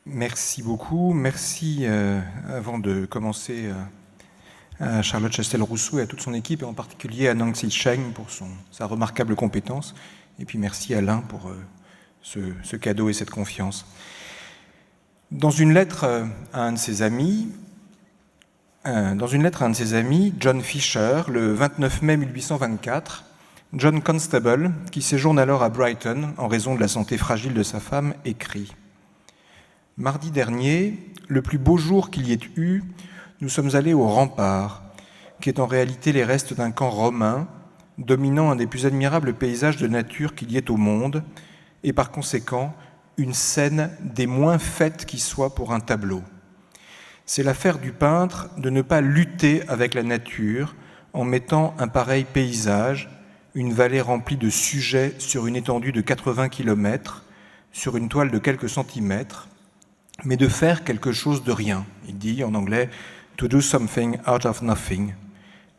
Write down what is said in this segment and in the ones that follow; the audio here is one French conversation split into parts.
Merci beaucoup. Merci, avant de commencer, à Charlotte Chastel-Rousseau et à toute son équipe, et en particulier à Nancy Cheng pour sa remarquable compétence. Et puis merci à Alain pour ce cadeau et cette confiance. Dans une lettre à un de ses amis, John Fisher, le 29 mai 1824, John Constable, qui séjourne alors à Brighton en raison de la santé fragile de sa femme, écrit « Mardi dernier, le plus beau jour qu'il y ait eu, nous sommes allés au rempart, qui est en réalité les restes d'un camp romain, dominant un des plus admirables paysages de nature qu'il y ait au monde, et par conséquent, une scène des moins faites qui soit pour un tableau. C'est l'affaire du peintre de ne pas lutter avec la nature en mettant un pareil paysage, une vallée remplie de sujets sur une étendue de 80 km, sur une toile de quelques centimètres, mais de faire quelque chose de rien. Il dit en anglais « to do something out of nothing »,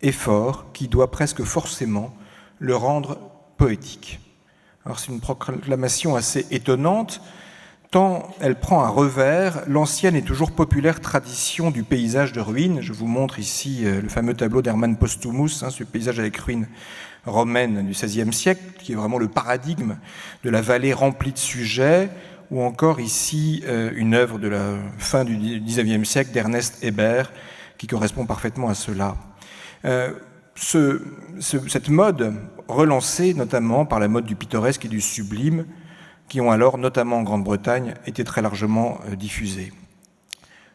effort qui doit presque forcément le rendre poétique. Alors c'est une proclamation assez étonnante, tant elle prend à revers l'ancienne et toujours populaire tradition du paysage de ruines. Je vous montre ici le fameux tableau d'Hermann Postumus, ce paysage avec ruines romaines du XVIe siècle, qui est vraiment le paradigme de la vallée remplie de sujets, ou encore ici une œuvre de la fin du XIXe siècle d'Ernest Hébert, qui correspond parfaitement à cela. Cette mode, relancée notamment par la mode du pittoresque et du sublime, qui ont alors, notamment en Grande-Bretagne, été très largement diffusés.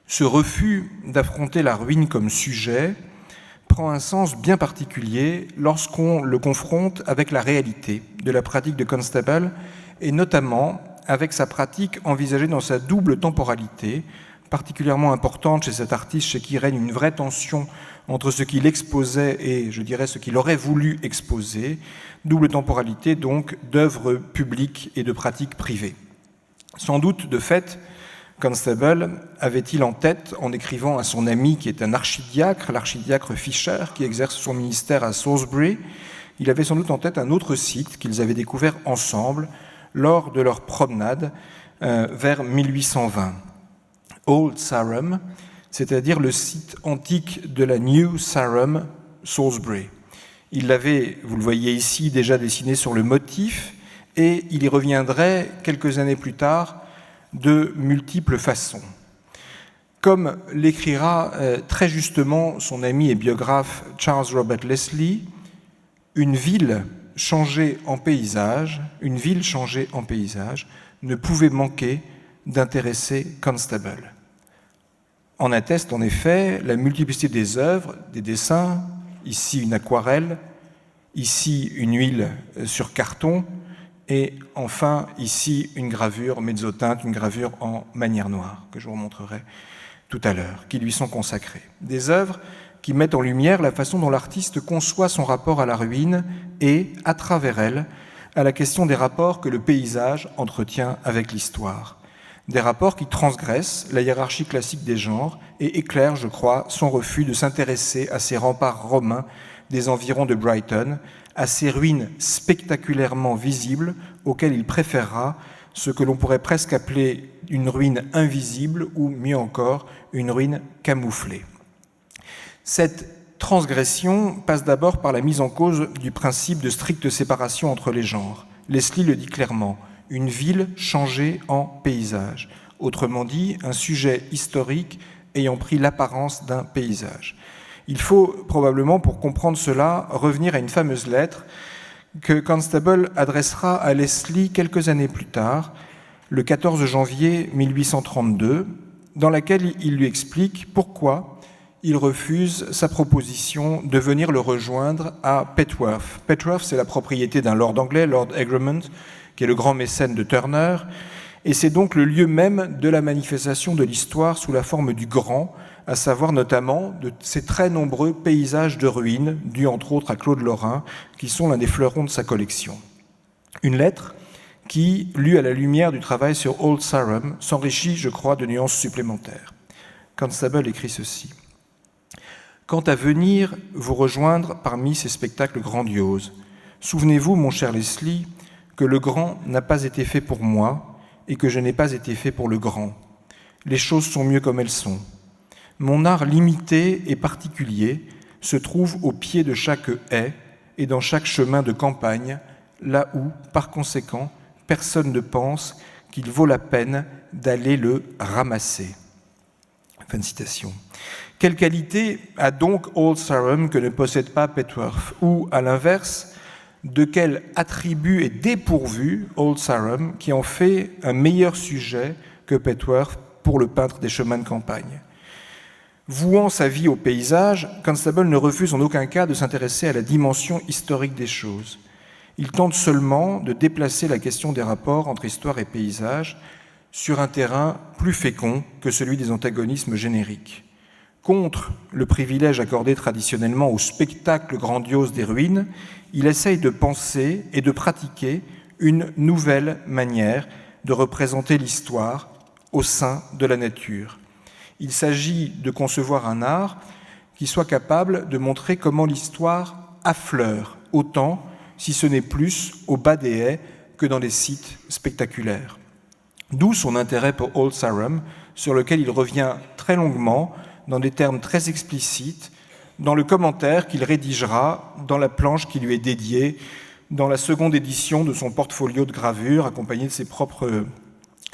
Ce refus d'affronter la ruine comme sujet prend un sens bien particulier lorsqu'on le confronte avec la réalité de la pratique de Constable, et notamment avec sa pratique envisagée dans sa double temporalité, particulièrement importante chez cet artiste chez qui règne une vraie tension entre ce qu'il exposait et, je dirais, ce qu'il aurait voulu exposer, double temporalité donc d'œuvres publiques et de pratiques privées. Sans doute, de fait, Constable avait-il en tête, en écrivant à son ami qui est un archidiacre, l'archidiacre Fisher, qui exerce son ministère à Salisbury, il avait sans doute en tête un autre site qu'ils avaient découvert ensemble lors de leur promenade vers 1820. Old Sarum, c'est-à-dire le site antique de la New Sarum, Salisbury. Il l'avait, vous le voyez ici, déjà dessiné sur le motif, et il y reviendrait quelques années plus tard de multiples façons. Comme l'écrira très justement son ami et biographe Charles Robert Leslie, une ville changée en paysage ne pouvait manquer d'intéresser Constable. En atteste en effet la multiplicité des œuvres, des dessins, ici une aquarelle, ici une huile sur carton, et enfin ici une gravure mezzoteinte, une gravure en manière noire, que je vous montrerai tout à l'heure, qui lui sont consacrées. Des œuvres qui mettent en lumière la façon dont l'artiste conçoit son rapport à la ruine et, à travers elle, à la question des rapports que le paysage entretient avec l'histoire. Des rapports qui transgressent la hiérarchie classique des genres et éclairent, je crois, son refus de s'intéresser à ces remparts romains des environs de Brighton, à ces ruines spectaculairement visibles auxquelles il préférera ce que l'on pourrait presque appeler une ruine invisible ou, mieux encore, une ruine camouflée. Cette transgression passe d'abord par la mise en cause du principe de stricte séparation entre les genres. Leslie le dit clairement, une ville changée en paysage. Autrement dit, un sujet historique ayant pris l'apparence d'un paysage. Il faut probablement, pour comprendre cela, revenir à une fameuse lettre que Constable adressera à Leslie quelques années plus tard, le 14 janvier 1832, dans laquelle il lui explique pourquoi il refuse sa proposition de venir le rejoindre à Petworth. Petworth, c'est la propriété d'un lord anglais, Lord Egremont, qui est le grand mécène de Turner, et c'est donc le lieu même de la manifestation de l'histoire sous la forme du grand, à savoir notamment de ces très nombreux paysages de ruines, dus entre autres à Claude Lorrain, qui sont l'un des fleurons de sa collection. Une lettre qui, lue à la lumière du travail sur Old Sarum, s'enrichit, je crois, de nuances supplémentaires. Constable écrit ceci. « Quant à venir vous rejoindre parmi ces spectacles grandioses, Souvenez-vous, mon cher Leslie, que le grand n'a pas été fait pour moi et que je n'ai pas été fait pour le grand. Les choses sont mieux comme elles sont. Mon art limité et particulier se trouve au pied de chaque haie et dans chaque chemin de campagne, là où, par conséquent, personne ne pense qu'il vaut la peine d'aller le ramasser. » Fin de citation. Quelle qualité a donc Old Sarum que ne possède pas Petworth? Ou, à l'inverse, de quel attribut est dépourvu Old Sarum qui en fait un meilleur sujet que Petworth pour le peintre des chemins de campagne? Vouant sa vie au paysage, Constable ne refuse en aucun cas de s'intéresser à la dimension historique des choses. Il tente seulement de déplacer la question des rapports entre histoire et paysage sur un terrain plus fécond que celui des antagonismes génériques. Contre le privilège accordé traditionnellement au spectacle grandiose des ruines, il essaye de penser et de pratiquer une nouvelle manière de représenter l'histoire au sein de la nature. Il s'agit de concevoir un art qui soit capable de montrer comment l'histoire affleure, autant, si ce n'est plus, au bas des haies que dans les sites spectaculaires. D'où son intérêt pour Old Sarum, sur lequel il revient très longuement, dans des termes très explicites, dans le commentaire qu'il rédigera dans la planche qui lui est dédiée dans la seconde édition de son portfolio de gravures, accompagné de ses propres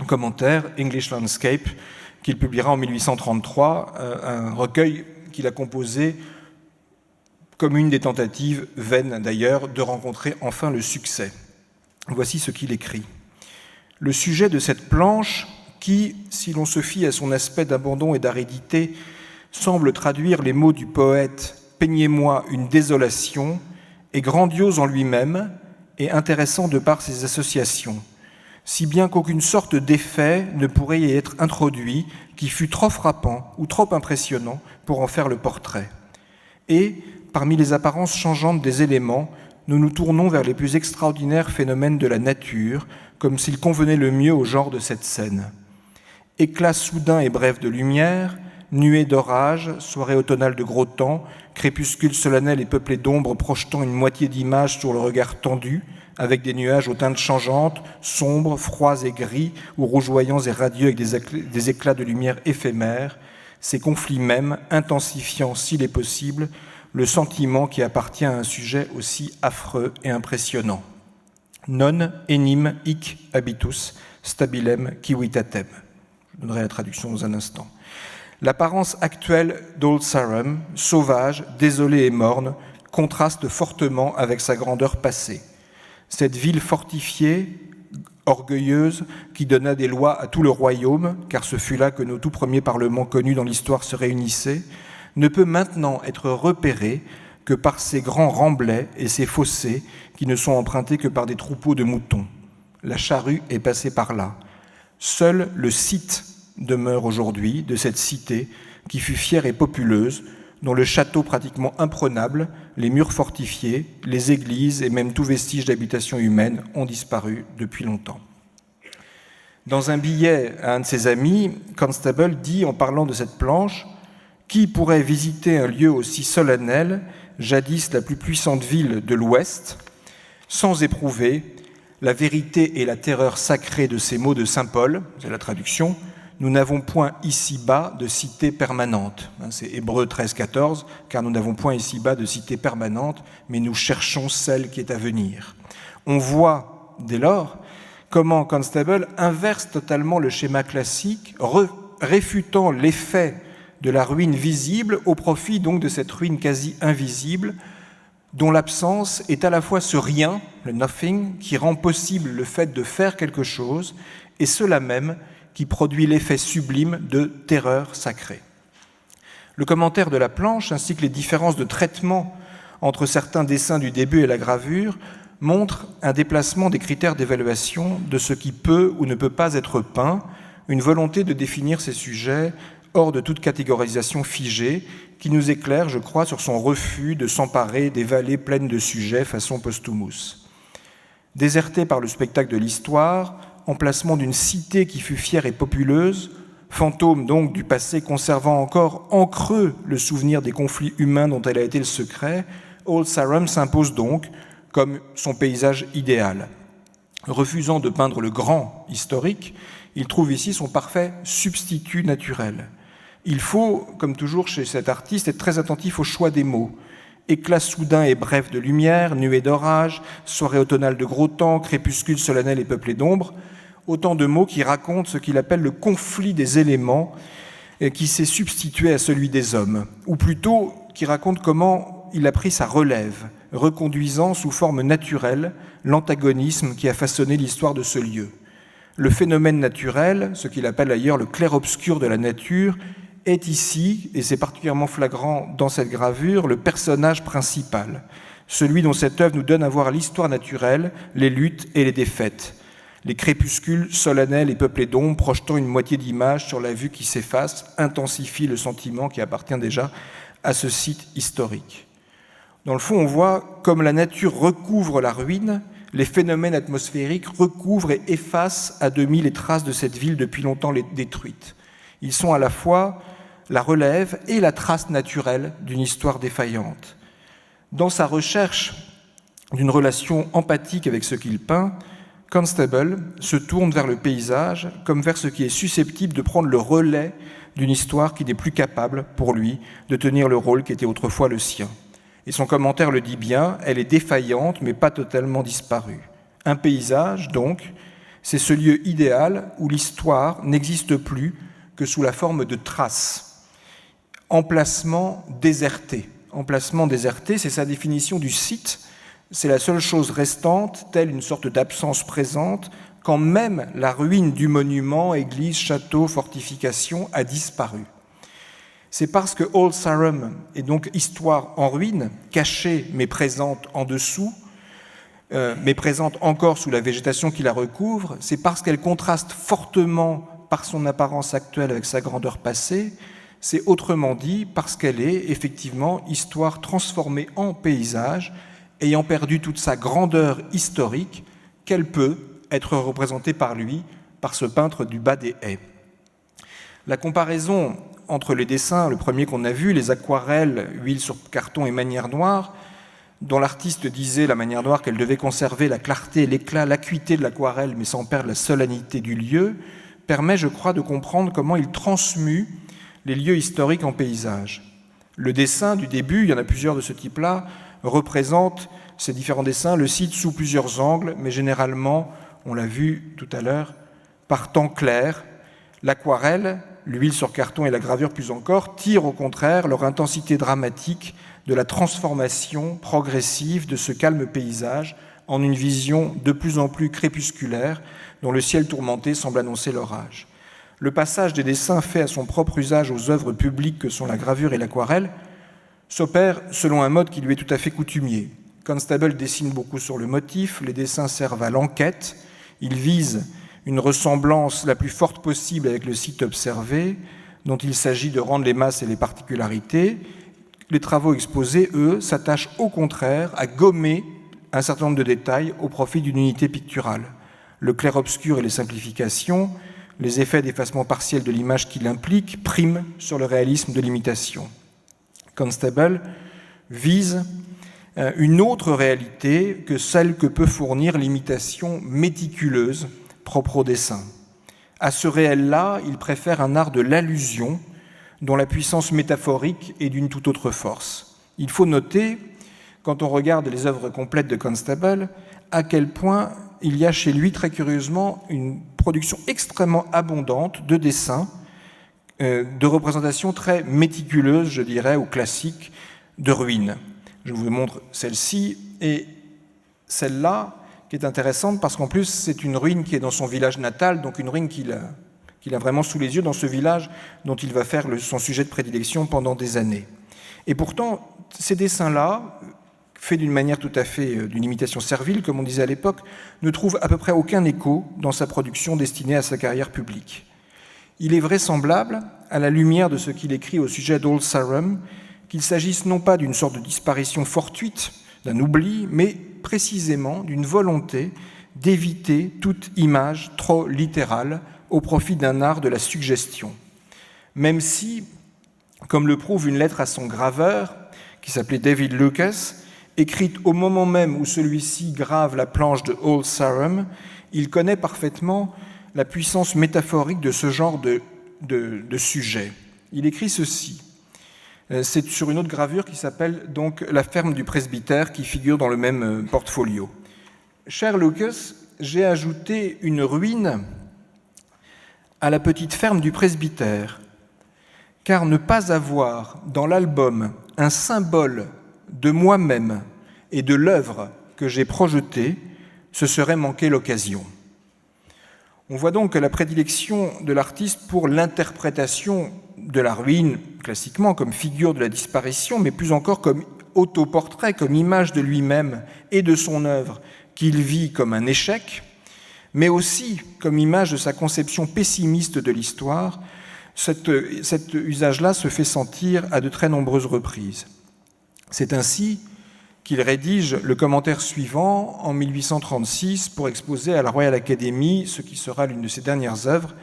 commentaires, English Landscape, qu'il publiera en 1833, un recueil qu'il a composé comme une des tentatives, vaines d'ailleurs, de rencontrer enfin le succès. Voici ce qu'il écrit. Le sujet de cette planche, qui, si l'on se fie à son aspect d'abandon et d'aridité, semble traduire les mots du poète « Peignez-moi une désolation », est grandiose en lui-même et intéressant de par ses associations, si bien qu'aucune sorte d'effet ne pourrait y être introduit qui fût trop frappant ou trop impressionnant pour en faire le portrait. Et, parmi les apparences changeantes des éléments, nous nous tournons vers les plus extraordinaires phénomènes de la nature, comme s'il convenait le mieux au genre de cette scène. Éclat soudain et bref de lumière, nuée d'orage, soirée automnale de gros temps, crépuscule solennel et peuplé d'ombres projetant une moitié d'image sur le regard tendu, avec des nuages aux teintes changeantes, sombres, froids et gris, ou rougeoyants et radieux avec des éclats de lumière éphémères, ces conflits mêmes intensifiant, s'il est possible, le sentiment qui appartient à un sujet aussi affreux et impressionnant. Non enim hic habitus stabilem civitatem. Je donnerai la traduction dans un instant. L'apparence actuelle d'Old Sarum, sauvage, désolée et morne, contraste fortement avec sa grandeur passée. Cette ville fortifiée, orgueilleuse, qui donna des lois à tout le royaume, car ce fut là que nos tout premiers parlements connus dans l'histoire se réunissaient, ne peut maintenant être repérée que par ces grands remblais et ces fossés qui ne sont empruntés que par des troupeaux de moutons. La charrue est passée par là. Seul le site demeure aujourd'hui de cette cité qui fut fière et populeuse, dont le château pratiquement imprenable, les murs fortifiés, les églises et même tout vestige d'habitation humaine ont disparu depuis longtemps. Dans un billet à un de ses amis, Constable dit, en parlant de cette planche, « Qui pourrait visiter un lieu aussi solennel, jadis la plus puissante ville de l'Ouest, sans éprouver la vérité et la terreur sacrée de ces mots de saint Paul », c'est la traduction, « Nous n'avons point ici-bas de cité permanente ». C'est Hébreux 13-14, car nous n'avons point ici-bas de cité permanente, mais nous cherchons celle qui est à venir. On voit, dès lors, comment Constable inverse totalement le schéma classique, réfutant l'effet de la ruine visible au profit donc de cette ruine quasi invisible, dont l'absence est à la fois ce rien, le nothing, qui rend possible le fait de faire quelque chose, et cela même qui produit l'effet sublime de terreur sacrée. Le commentaire de la planche, ainsi que les différences de traitement entre certains dessins du début et la gravure, montrent un déplacement des critères d'évaluation de ce qui peut ou ne peut pas être peint, une volonté de définir ces sujets hors de toute catégorisation figée, qui nous éclaire, je crois, sur son refus de s'emparer des vallées pleines de sujets façon Posthumus. Déserté par le spectacle de l'histoire, emplacement d'une cité qui fut fière et populeuse, fantôme donc du passé conservant encore en creux le souvenir des conflits humains dont elle a été le secret, Old Sarum s'impose donc comme son paysage idéal. Refusant de peindre le grand historique, il trouve ici son parfait substitut naturel. Il faut, comme toujours chez cet artiste, être très attentif au choix des mots. Éclat soudain et bref de lumière, nuée d'orage, soirée automnale de gros temps, crépuscule solennel et peuplé d'ombre, autant de mots qui racontent ce qu'il appelle le conflit des éléments qui s'est substitué à celui des hommes, ou plutôt qui raconte comment il a pris sa relève, reconduisant sous forme naturelle l'antagonisme qui a façonné l'histoire de ce lieu. Le phénomène naturel, ce qu'il appelle ailleurs le clair-obscur de la nature, est ici, et c'est particulièrement flagrant dans cette gravure, le personnage principal, celui dont cette œuvre nous donne à voir l'histoire naturelle, les luttes et les défaites, les crépuscules solennels et peuplés d'ombres projetant une moitié d'image sur la vue qui s'efface, intensifient le sentiment qui appartient déjà à ce site historique. Dans le fond, on voit comme la nature recouvre la ruine, les phénomènes atmosphériques recouvrent et effacent à demi les traces de cette ville depuis longtemps détruite. Ils sont à la fois la relève et la trace naturelle d'une histoire défaillante. Dans sa recherche d'une relation empathique avec ce qu'il peint, Constable se tourne vers le paysage comme vers ce qui est susceptible de prendre le relais d'une histoire qui n'est plus capable, pour lui, de tenir le rôle qui était autrefois le sien. Et son commentaire le dit bien, elle est défaillante mais pas totalement disparue. Un paysage, donc, c'est ce lieu idéal où l'histoire n'existe plus que sous la forme de traces. Emplacement déserté. Emplacement déserté, c'est sa définition du site. C'est la seule chose restante, telle une sorte d'absence présente, quand même la ruine du monument, église, château, fortification a disparu. C'est parce que Old Sarum est donc histoire en ruine, cachée mais présente en dessous, mais présente encore sous la végétation qui la recouvre, c'est parce qu'elle contraste fortement par son apparence actuelle avec sa grandeur passée, c'est autrement dit parce qu'elle est effectivement histoire transformée en paysage, ayant perdu toute sa grandeur historique, qu'elle peut être représentée par lui, par ce peintre du bas des haies. La comparaison entre les dessins, le premier qu'on a vu, les aquarelles, huile sur carton et manière noire, dont l'artiste disait, la manière noire, qu'elle devait conserver la clarté, l'éclat, l'acuité de l'aquarelle, mais sans perdre la solennité du lieu, permet, je crois, de comprendre comment il transmue les lieux historiques en paysage. Le dessin du début, il y en a plusieurs de ce type-là, représente ces différents dessins, le site sous plusieurs angles, mais généralement, on l'a vu tout à l'heure, par temps clair. L'aquarelle, l'huile sur carton et la gravure plus encore, tirent au contraire leur intensité dramatique de la transformation progressive de ce calme paysage en une vision de plus en plus crépusculaire dont le ciel tourmenté semble annoncer l'orage. Le passage des dessins faits à son propre usage aux œuvres publiques que sont la gravure et l'aquarelle s'opère selon un mode qui lui est tout à fait coutumier. Constable dessine beaucoup sur le motif, les dessins servent à l'enquête, ils visent une ressemblance la plus forte possible avec le site observé, dont il s'agit de rendre les masses et les particularités. Les travaux exposés, eux, s'attachent au contraire à gommer un certain nombre de détails au profit d'une unité picturale. Le clair-obscur et les simplifications, les effets d'effacement partiel de l'image qu'il implique, priment sur le réalisme de l'imitation. Constable vise une autre réalité que celle que peut fournir l'imitation méticuleuse propre au dessin. À ce réel-là, il préfère un art de l'allusion dont la puissance métaphorique est d'une toute autre force. Il faut noter, quand on regarde les œuvres complètes de Constable, à quel point il y a chez lui, très curieusement, une production extrêmement abondante de dessins, de représentations très méticuleuses, je dirais, ou classiques, de ruines. Je vous montre celle-ci et celle-là, qui est intéressante parce qu'en plus, c'est une ruine qui est dans son village natal, donc une ruine qu'il a vraiment sous les yeux dans ce village dont il va faire son sujet de prédilection pendant des années. Et pourtant, ces dessins-là, faits d'une manière tout à fait d'une imitation servile, comme on disait à l'époque, ne trouvent à peu près aucun écho dans sa production destinée à sa carrière publique. Il est vraisemblable, à la lumière de ce qu'il écrit au sujet d'Old Sarum, qu'il s'agisse non pas d'une sorte de disparition fortuite, d'un oubli, mais précisément d'une volonté d'éviter toute image trop littérale au profit d'un art de la suggestion. Même si, comme le prouve une lettre à son graveur, qui s'appelait David Lucas, écrite au moment même où celui-ci grave la planche de Old Sarum, il connaît parfaitement la puissance métaphorique de ce genre de sujet. Il écrit ceci. C'est sur une autre gravure qui s'appelle donc La ferme du presbytère, qui figure dans le même portfolio. Cher Lucas, j'ai ajouté une ruine à la petite ferme du presbytère, car ne pas avoir dans l'album un symbole de moi-même et de l'œuvre que j'ai projetée, ce serait manquer l'occasion. On voit donc que la prédilection de l'artiste pour l'interprétation de la ruine, classiquement comme figure de la disparition, mais plus encore comme autoportrait, comme image de lui-même et de son œuvre, qu'il vit comme un échec, mais aussi comme image de sa conception pessimiste de l'histoire. Cet usage-là se fait sentir à de très nombreuses reprises. C'est ainsi qu'il rédige le commentaire suivant en 1836 pour exposer à la Royal Academy ce qui sera l'une de ses dernières œuvres,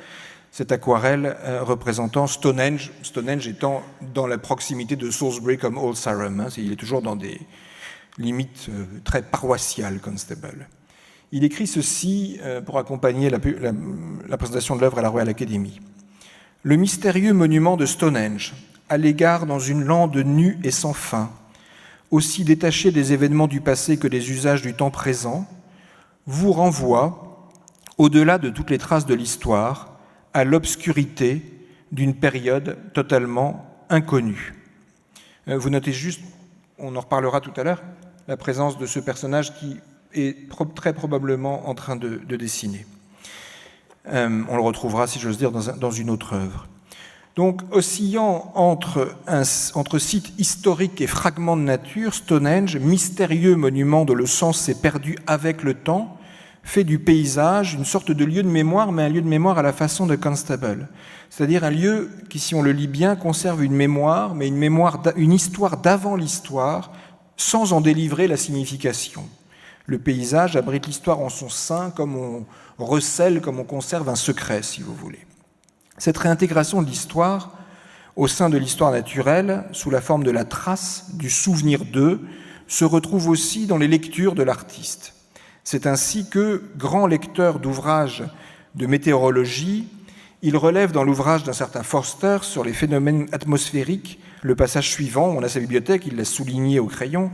cette aquarelle représentant Stonehenge, Stonehenge étant dans la proximité de Salisbury comme Old Sarum. Il est toujours dans des limites très paroissiales, Constable. Il écrit ceci pour accompagner la présentation de l'œuvre à la Royal Academy. Le mystérieux monument de Stonehenge, à l'égard dans une lande nue et sans fin, aussi détaché des événements du passé que des usages du temps présent, vous renvoie, au-delà de toutes les traces de l'histoire, à l'obscurité d'une période totalement inconnue. Vous notez juste, on en reparlera tout à l'heure, la présence de ce personnage qui est très probablement en train de dessiner. On le retrouvera, si j'ose dire, dans une autre œuvre. Donc, oscillant entre sites historiques et fragments de nature, Stonehenge, mystérieux monument dont le sens s'est perdu avec le temps, fait du paysage une sorte de lieu de mémoire, mais un lieu de mémoire à la façon de Constable. C'est-à-dire un lieu qui, si on le lit bien, conserve une mémoire, mais une histoire d'avant l'histoire, sans en délivrer la signification. Le paysage abrite l'histoire en son sein, comme on recèle, comme on conserve un secret, si vous voulez. Cette réintégration de l'histoire au sein de l'histoire naturelle, sous la forme de la trace, du souvenir d'eux, se retrouve aussi dans les lectures de l'artiste. C'est ainsi que, grand lecteur d'ouvrages de météorologie, il relève dans l'ouvrage d'un certain Forster sur les phénomènes atmosphériques le passage suivant, on a sa bibliothèque, il l'a souligné au crayon,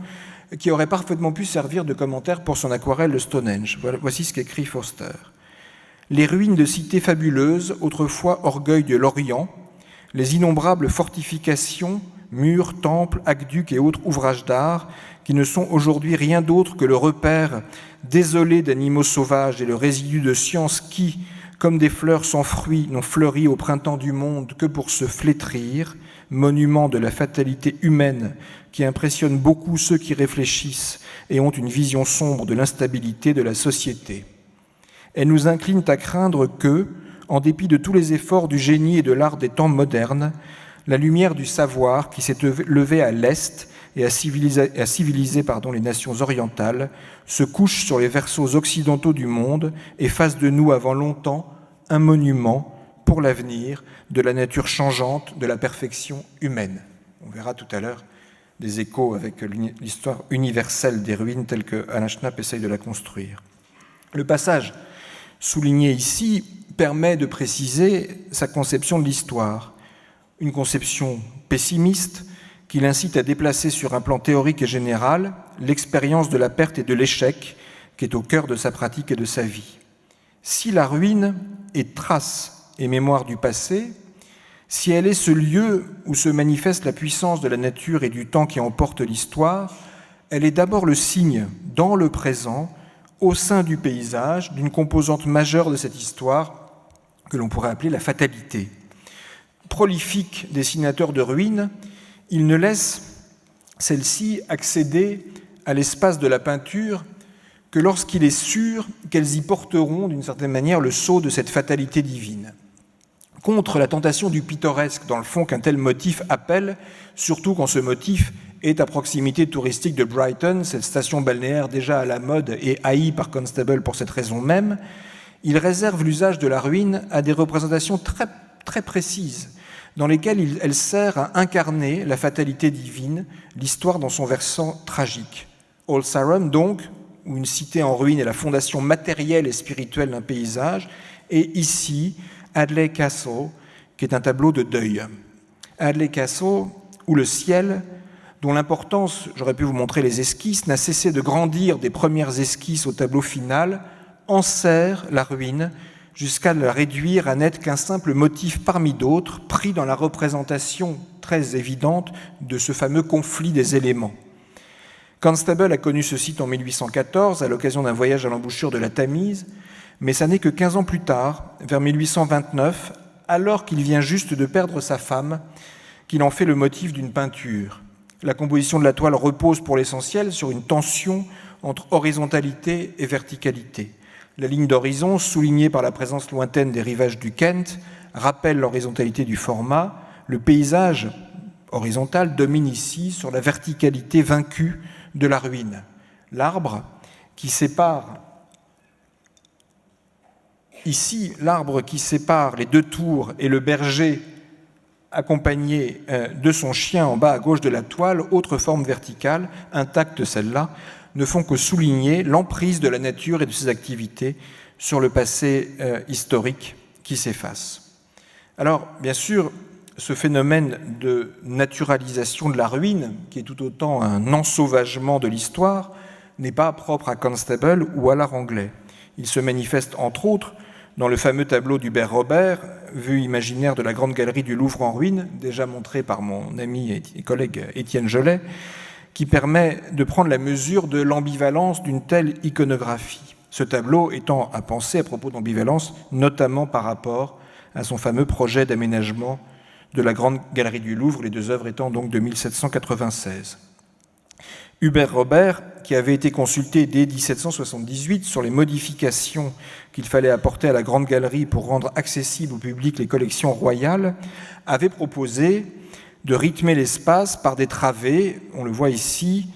qui aurait parfaitement pu servir de commentaire pour son aquarelle de Stonehenge. Voici ce qu'écrit Forster. Les ruines de cités fabuleuses, autrefois orgueil de l'Orient, les innombrables fortifications, murs, temples, aqueducs et autres ouvrages d'art, qui ne sont aujourd'hui rien d'autre que le repère désolé d'animaux sauvages et le résidu de sciences qui, comme des fleurs sans fruits, n'ont fleuri au printemps du monde que pour se flétrir, monument de la fatalité humaine qui impressionne beaucoup ceux qui réfléchissent et ont une vision sombre de l'instabilité de la société. Elles nous inclinent à craindre que, en dépit de tous les efforts du génie et de l'art des temps modernes, la lumière du savoir qui s'est levée à l'Est et a civilisé les nations orientales se couche sur les versos occidentaux du monde et fasse de nous avant longtemps un monument pour l'avenir de la nature changeante de la perfection humaine. On verra tout à l'heure des échos avec l'histoire universelle des ruines telle que Alain Schnapp essaye de la construire. Le passage souligné ici permet de préciser sa conception de l'histoire, une conception pessimiste qui l'incite à déplacer sur un plan théorique et général l'expérience de la perte et de l'échec qui est au cœur de sa pratique et de sa vie. Si la ruine est trace et mémoire du passé, si elle est ce lieu où se manifeste la puissance de la nature et du temps qui emporte l'histoire, elle est d'abord le signe, dans le présent, au sein du paysage, d'une composante majeure de cette histoire que l'on pourrait appeler la fatalité. Prolifique dessinateur de ruines, il ne laisse celle-ci accéder à l'espace de la peinture que lorsqu'il est sûr qu'elles y porteront, d'une certaine manière, le sceau de cette fatalité divine. Contre la tentation du pittoresque, dans le fond, qu'un tel motif appelle, surtout quand ce motif est à proximité touristique de Brighton, cette station balnéaire déjà à la mode et haïe par Constable pour cette raison même, il réserve l'usage de la ruine à des représentations très, très précises, dans lesquelles elle sert à incarner la fatalité divine, l'histoire dans son versant tragique. Old Sarum, donc, où une cité en ruine est la fondation matérielle et spirituelle d'un paysage, et ici, Hadley Castle, qui est un tableau de deuil. Hadley Castle, où le ciel, dont l'importance, j'aurais pu vous montrer les esquisses, n'a cessé de grandir des premières esquisses au tableau final, enserre la ruine jusqu'à la réduire à n'être qu'un simple motif parmi d'autres, pris dans la représentation très évidente de ce fameux conflit des éléments. Constable a connu ce site en 1814 à l'occasion d'un voyage à l'embouchure de la Tamise, mais ça n'est que 15 ans plus tard, vers 1829, alors qu'il vient juste de perdre sa femme, qu'il en fait le motif d'une peinture. La composition de la toile repose pour l'essentiel sur une tension entre horizontalité et verticalité. La ligne d'horizon, soulignée par la présence lointaine des rivages du Kent, rappelle l'horizontalité du format. Le paysage horizontal domine ici sur la verticalité vaincue de la ruine. L'arbre qui sépare ici, l'arbre qui sépare les deux tours et le berger accompagné de son chien en bas à gauche de la toile, autre forme verticale, intacte celle-là, ne font que souligner l'emprise de la nature et de ses activités sur le passé historique qui s'efface. Alors, bien sûr, ce phénomène de naturalisation de la ruine, qui est tout autant un ensauvagement de l'histoire, n'est pas propre à Constable ou à l'art anglais. Il se manifeste, entre autres, dans le fameux tableau d'Hubert Robert, vue imaginaire de la Grande Galerie du Louvre en ruine, déjà montré par mon ami et collègue Étienne Gelet, qui permet de prendre la mesure de l'ambivalence d'une telle iconographie. Ce tableau étant à penser à propos d'ambivalence, notamment par rapport à son fameux projet d'aménagement de la Grande Galerie du Louvre, les deux œuvres étant donc de 1796. Hubert Robert, qui avait été consulté dès 1778 sur les modifications qu'il fallait apporter à la Grande Galerie pour rendre accessibles au public les collections royales, avait proposé de rythmer l'espace par des travées, on le voit ici,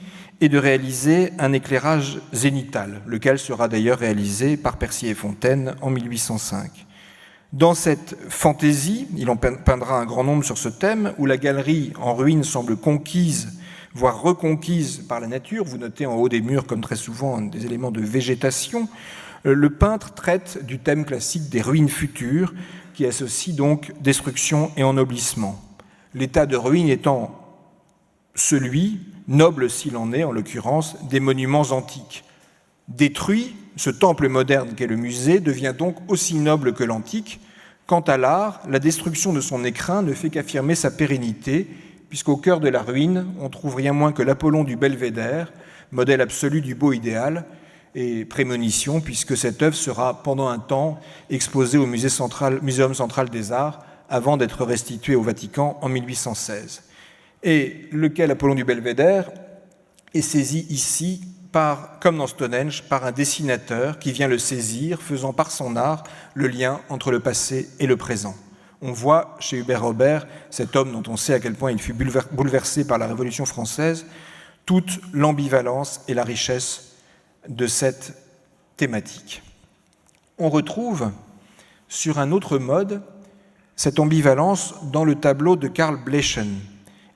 et de réaliser un éclairage zénital, lequel sera d'ailleurs réalisé par Percier et Fontaine en 1805. Dans cette fantaisie, il en peindra un grand nombre sur ce thème, où la galerie en ruine semble conquise, voire reconquise par la nature. Vous notez en haut des murs, comme très souvent, des éléments de végétation. Le peintre traite du thème classique des ruines futures, qui associe donc destruction et ennoblissement. L'état de ruine étant celui, noble s'il en est, en l'occurrence, des monuments antiques. Détruit, ce temple moderne qu'est le musée devient donc aussi noble que l'antique. Quant à l'art, la destruction de son écrin ne fait qu'affirmer sa pérennité, puisqu'au cœur de la ruine, on trouve rien moins que l'Apollon du Belvédère, modèle absolu du beau idéal, et prémonition, puisque cette œuvre sera pendant un temps exposée au Muséum central des Arts, avant d'être restituée au Vatican en 1816. Et lequel Apollon du Belvédère est saisi ici, comme dans Stonehenge, par un dessinateur qui vient le saisir, faisant par son art le lien entre le passé et le présent. On voit chez Hubert Robert, cet homme dont on sait à quel point il fut bouleversé par la Révolution française, toute l'ambivalence et la richesse de cette thématique. On retrouve sur un autre mode cette ambivalence dans le tableau de Karl Blechen,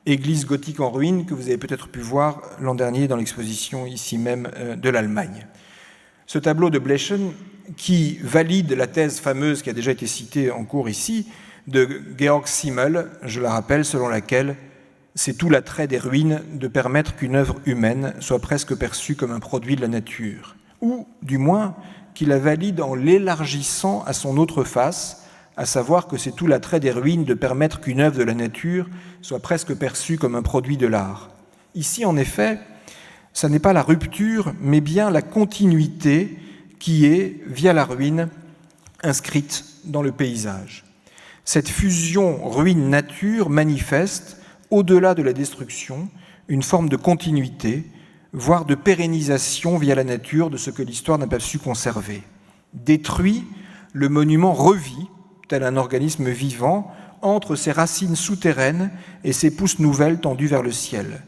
église gothique en ruine, que vous avez peut-être pu voir l'an dernier dans l'exposition ici même de l'Allemagne. Ce tableau de Blechen, qui valide la thèse fameuse qui a déjà été citée en cours ici, de Georg Simmel, je la rappelle, selon laquelle c'est tout l'attrait des ruines de permettre qu'une œuvre humaine soit presque perçue comme un produit de la nature, ou du moins qu'il la valide en l'élargissant à son autre face, à savoir que c'est tout l'attrait des ruines de permettre qu'une œuvre de la nature soit presque perçue comme un produit de l'art. Ici, en effet, ça n'est pas la rupture, mais bien la continuité qui est, via la ruine, inscrite dans le paysage. Cette fusion ruine-nature manifeste, au-delà de la destruction, une forme de continuité, voire de pérennisation via la nature de ce que l'histoire n'a pas su conserver. Détruit, le monument revit, tel un organisme vivant, entre ses racines souterraines et ses pousses nouvelles tendues vers le ciel.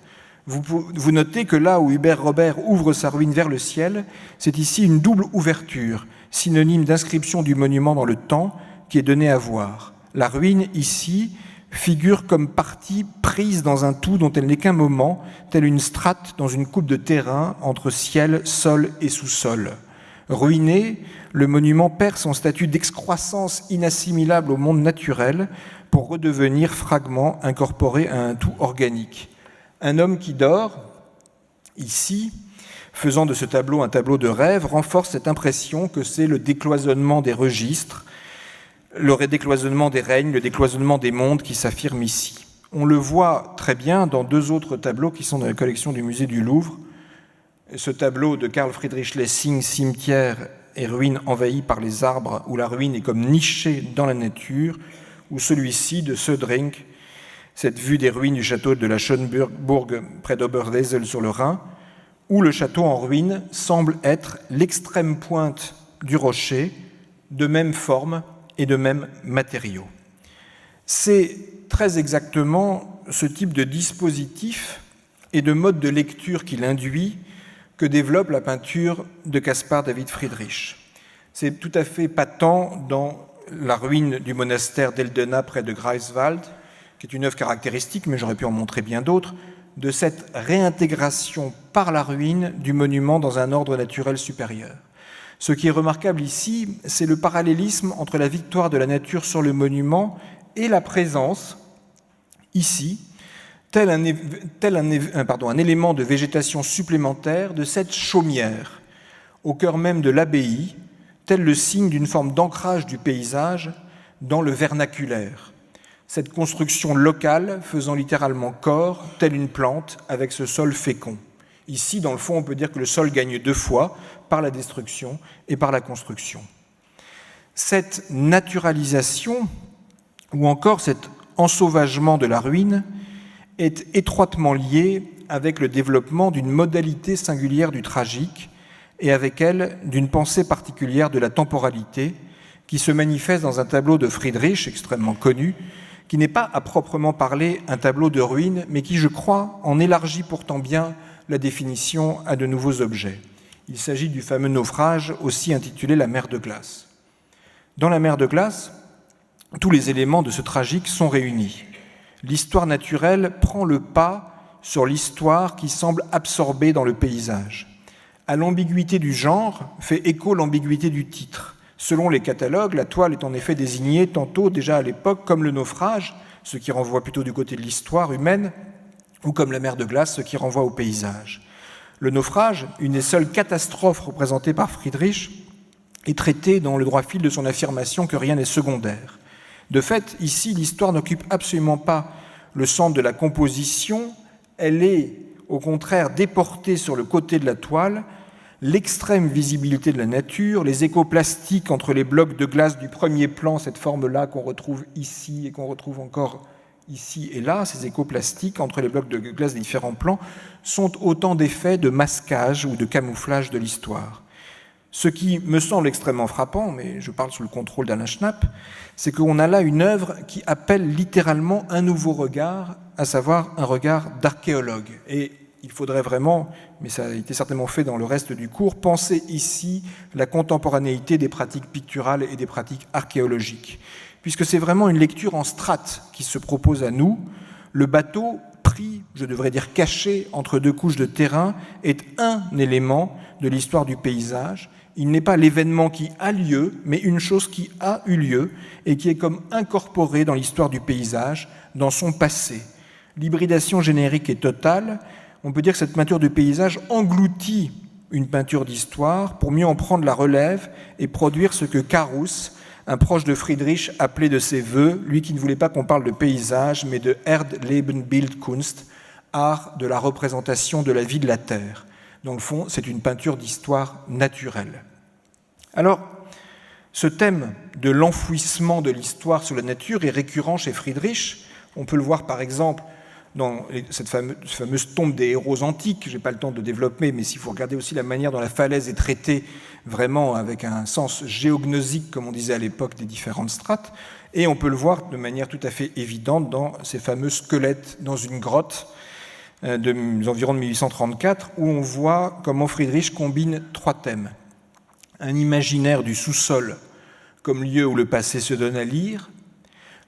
Vous notez que là où Hubert Robert ouvre sa ruine vers le ciel, c'est ici une double ouverture, synonyme d'inscription du monument dans le temps, qui est donnée à voir. La ruine, ici, figure comme partie prise dans un tout dont elle n'est qu'un moment, telle une strate dans une coupe de terrain entre ciel, sol et sous-sol. Ruiné, le monument perd son statut d'excroissance inassimilable au monde naturel pour redevenir fragment incorporé à un tout organique. Un homme qui dort, ici, faisant de ce tableau un tableau de rêve, renforce cette impression que c'est le décloisonnement des registres, le décloisonnement des règnes, le décloisonnement des mondes qui s'affirme ici. On le voit très bien dans deux autres tableaux qui sont dans la collection du musée du Louvre. Ce tableau de Carl Friedrich Lessing, Cimetière et ruines envahies par les arbres, où la ruine est comme nichée dans la nature, ou celui-ci de Södring, cette vue des ruines du château de la Schönburg près d'Oberwesel sur le Rhin, où le château en ruine semble être l'extrême pointe du rocher, de même forme et de même matériaux. C'est très exactement ce type de dispositif et de mode de lecture qu'il induit que développe la peinture de Caspar David Friedrich. C'est tout à fait patent dans la ruine du monastère d'Eldena près de Greifswald, qui est une œuvre caractéristique, mais j'aurais pu en montrer bien d'autres, de cette réintégration par la ruine du monument dans un ordre naturel supérieur. Ce qui est remarquable ici, c'est le parallélisme entre la victoire de la nature sur le monument et la présence, ici, tel un élément de végétation supplémentaire de cette chaumière, au cœur même de l'abbaye, tel le signe d'une forme d'ancrage du paysage dans le vernaculaire. Cette construction locale faisant littéralement corps, telle une plante, avec ce sol fécond. Ici, dans le fond, on peut dire que le sol gagne deux fois, par la destruction et par la construction. Cette naturalisation, ou encore cet ensauvagement de la ruine, est étroitement lié avec le développement d'une modalité singulière du tragique et avec elle d'une pensée particulière de la temporalité qui se manifeste dans un tableau de Friedrich, extrêmement connu, qui n'est pas à proprement parler un tableau de ruine, mais qui, je crois, en élargit pourtant bien la définition à de nouveaux objets. Il s'agit du fameux naufrage, aussi intitulé « La mer de glace ». Dans la mer de glace, tous les éléments de ce tragique sont réunis. L'histoire naturelle prend le pas sur l'histoire qui semble absorbée dans le paysage. À l'ambiguïté du genre fait écho l'ambiguïté du titre. Selon les catalogues, la toile est en effet désignée tantôt déjà à l'époque comme le naufrage, ce qui renvoie plutôt du côté de l'histoire humaine, ou comme la mer de glace, ce qui renvoie au paysage. Le naufrage, une des seules catastrophes représentées par Friedrich, est traité dans le droit fil de son affirmation que rien n'est secondaire. De fait, ici, l'histoire n'occupe absolument pas le centre de la composition, elle est au contraire déportée sur le côté de la toile, l'extrême visibilité de la nature, les échos plastiques entre les blocs de glace du premier plan, cette forme-là qu'on retrouve ici et qu'on retrouve encore ici et là, ces échos plastiques entre les blocs de glace des différents plans, sont autant d'effets de masquage ou de camouflage de l'histoire. Ce qui me semble extrêmement frappant, mais je parle sous le contrôle d'Alain Schnapp, c'est qu'on a là une œuvre qui appelle littéralement un nouveau regard, à savoir un regard d'archéologue. Et il faudrait vraiment, mais ça a été certainement fait dans le reste du cours, penser ici la contemporanéité des pratiques picturales et des pratiques archéologiques. Puisque c'est vraiment une lecture en strates qui se propose à nous. Le bateau, pris, je devrais dire caché, entre deux couches de terrain, est un élément de l'histoire du paysage. Il n'est pas l'événement qui a lieu, mais une chose qui a eu lieu et qui est comme incorporée dans l'histoire du paysage, dans son passé. L'hybridation générique est totale. On peut dire que cette peinture de paysage engloutit une peinture d'histoire pour mieux en prendre la relève et produire ce que Carus, un proche de Friedrich, appelait de ses voeux, lui qui ne voulait pas qu'on parle de paysage, mais de Erdlebenbildkunst, art de la représentation de la vie de la Terre. Dans le fond, c'est une peinture d'histoire naturelle. Alors, ce thème de l'enfouissement de l'histoire sur la nature est récurrent chez Friedrich. On peut le voir par exemple dans cette fameuse tombe des héros antiques. Je n'ai pas le temps de développer, mais s'il faut regarder aussi la manière dont la falaise est traitée vraiment avec un sens géognosique, comme on disait à l'époque, des différentes strates. Et on peut le voir de manière tout à fait évidente dans ces fameux squelettes dans une grotte environ de 1834, où on voit comment Friedrich combine trois thèmes. Un imaginaire du sous-sol comme lieu où le passé se donne à lire,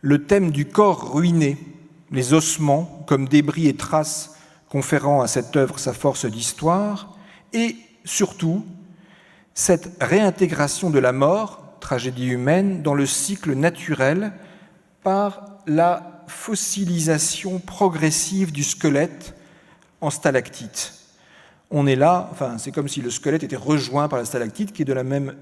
le thème du corps ruiné, les ossements comme débris et traces conférant à cette œuvre sa force d'histoire, et surtout cette réintégration de la mort, tragédie humaine, dans le cycle naturel par la fossilisation progressive du squelette en stalactite. On est là, c'est comme si le squelette était rejoint par la stalactite qui est de la même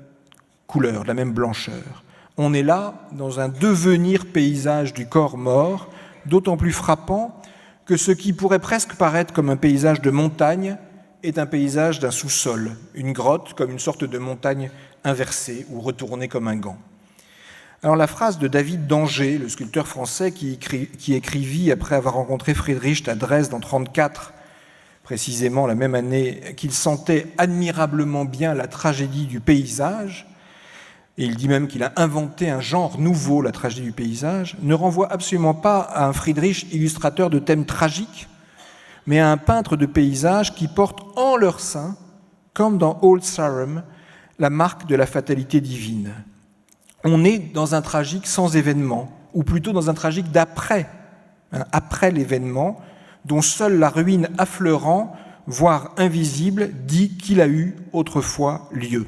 couleur, de la même blancheur. On est là dans un devenir paysage du corps mort, d'autant plus frappant que ce qui pourrait presque paraître comme un paysage de montagne est un paysage d'un sous-sol, une grotte comme une sorte de montagne inversée ou retournée comme un gant. Alors la phrase de David d'Angers, le sculpteur français qui écrivit après avoir rencontré Friedrich à Dresde en 1934, précisément la même année, qu'il sentait admirablement bien la tragédie du paysage, et il dit même qu'il a inventé un genre nouveau, la tragédie du paysage, ne renvoie absolument pas à un Friedrich illustrateur de thèmes tragiques, mais à un peintre de paysages qui porte en leur sein, comme dans Old Sarum, la marque de la fatalité divine. On est dans un tragique sans événement, ou plutôt dans un tragique d'après, après l'événement, dont seule la ruine affleurant, voire invisible, dit qu'il a eu autrefois lieu.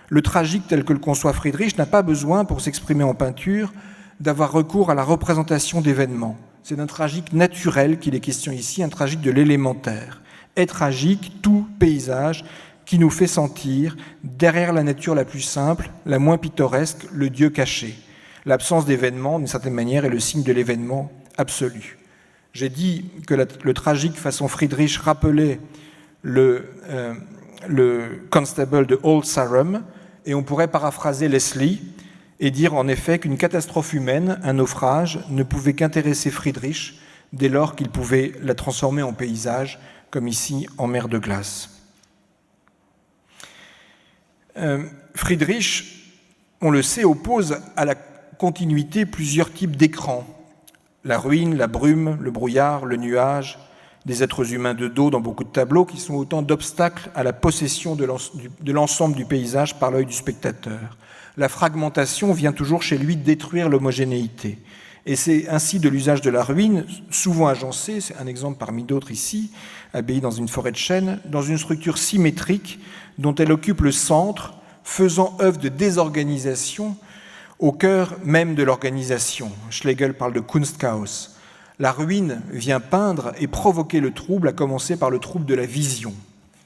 Le tragique tel que le conçoit Friedrich n'a pas besoin, pour s'exprimer en peinture, d'avoir recours à la représentation d'événements. C'est d'un tragique naturel qu'il est question ici, un tragique de l'élémentaire. Est tragique tout paysage qui nous fait sentir, derrière la nature la plus simple, la moins pittoresque, le Dieu caché. L'absence d'événement, d'une certaine manière, est le signe de l'événement absolu. J'ai dit que le tragique façon Friedrich rappelait le Constable de Old Sarum, et on pourrait paraphraser Leslie et dire en effet qu'une catastrophe humaine, un naufrage, ne pouvait qu'intéresser Friedrich dès lors qu'il pouvait la transformer en paysage, comme ici en mer de glace. Friedrich, on le sait, oppose à la continuité plusieurs types d'écrans. La ruine, la brume, le brouillard, le nuage, des êtres humains de dos dans beaucoup de tableaux qui sont autant d'obstacles à la possession de l'ensemble du paysage par l'œil du spectateur. La fragmentation vient toujours chez lui détruire l'homogénéité. Et c'est ainsi de l'usage de la ruine, souvent agencé, c'est un exemple parmi d'autres ici, abbaye dans une forêt de chênes, dans une structure symétrique dont elle occupe le centre, faisant œuvre de désorganisation au cœur même de l'organisation. Schlegel parle de Kunstchaos. La ruine vient peindre et provoquer le trouble, à commencer par le trouble de la vision.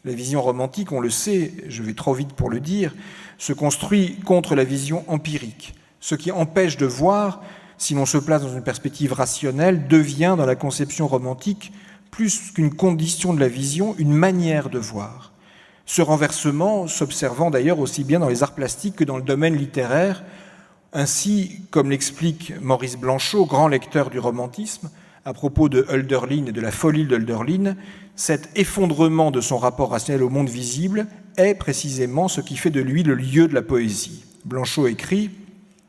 La vision romantique, on le sait, je vais trop vite pour le dire, se construit contre la vision empirique. Ce qui empêche de voir, si l'on se place dans une perspective rationnelle, devient dans la conception romantique, plus qu'une condition de la vision, une manière de voir. Ce renversement s'observant d'ailleurs aussi bien dans les arts plastiques que dans le domaine littéraire, ainsi comme l'explique Maurice Blanchot, grand lecteur du romantisme, à propos de Hölderlin et de la folie de Hölderlin, cet effondrement de son rapport rationnel au monde visible est précisément ce qui fait de lui le lieu de la poésie. Blanchot écrit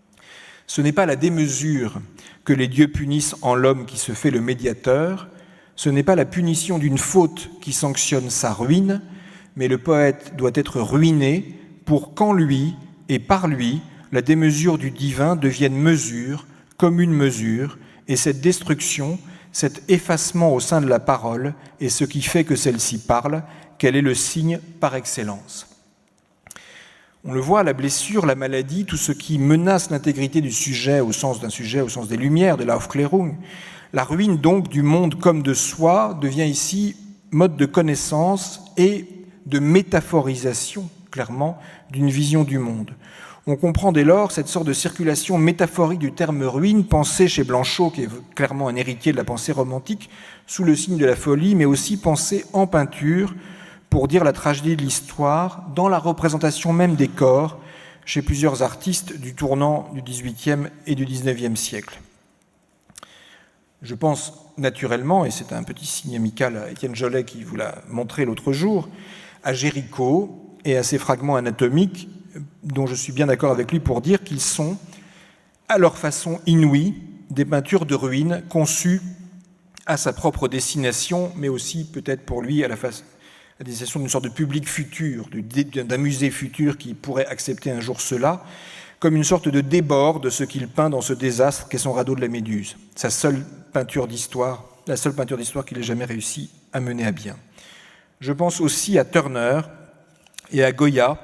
« Ce n'est pas la démesure que les dieux punissent en l'homme qui se fait le médiateur, ce n'est pas la punition d'une faute qui sanctionne sa ruine, mais le poète doit être ruiné pour qu'en lui et par lui, la démesure du divin devienne mesure, commune mesure, et cette destruction, cet effacement au sein de la parole est ce qui fait que celle-ci parle, qu'elle est le signe par excellence. » On le voit, la blessure, la maladie, tout ce qui menace l'intégrité du sujet au sens d'un sujet, au sens des Lumières, de la Aufklärung, la ruine donc du monde comme de soi devient ici mode de connaissance et de métaphorisation, clairement, d'une vision du monde. On comprend dès lors cette sorte de circulation métaphorique du terme ruine, pensée chez Blanchot, qui est clairement un héritier de la pensée romantique, sous le signe de la folie, mais aussi pensée en peinture, pour dire la tragédie de l'histoire, dans la représentation même des corps, chez plusieurs artistes du tournant du XVIIIe et du XIXe siècle. Je pense naturellement, et c'est un petit signe amical à Étienne Jolet qui vous l'a montré l'autre jour, à Géricault et à ses fragments anatomiques, dont je suis bien d'accord avec lui pour dire qu'ils sont, à leur façon inouïe, des peintures de ruines conçues à sa propre destination, mais aussi peut-être pour lui à la destination d'une sorte de public futur, d'un musée futur qui pourrait accepter un jour cela, comme une sorte de débord de ce qu'il peint dans ce désastre qu'est son radeau de la Méduse, sa seule peinture d'histoire, la seule peinture d'histoire qu'il ait jamais réussi à mener à bien. Je pense aussi à Turner et à Goya,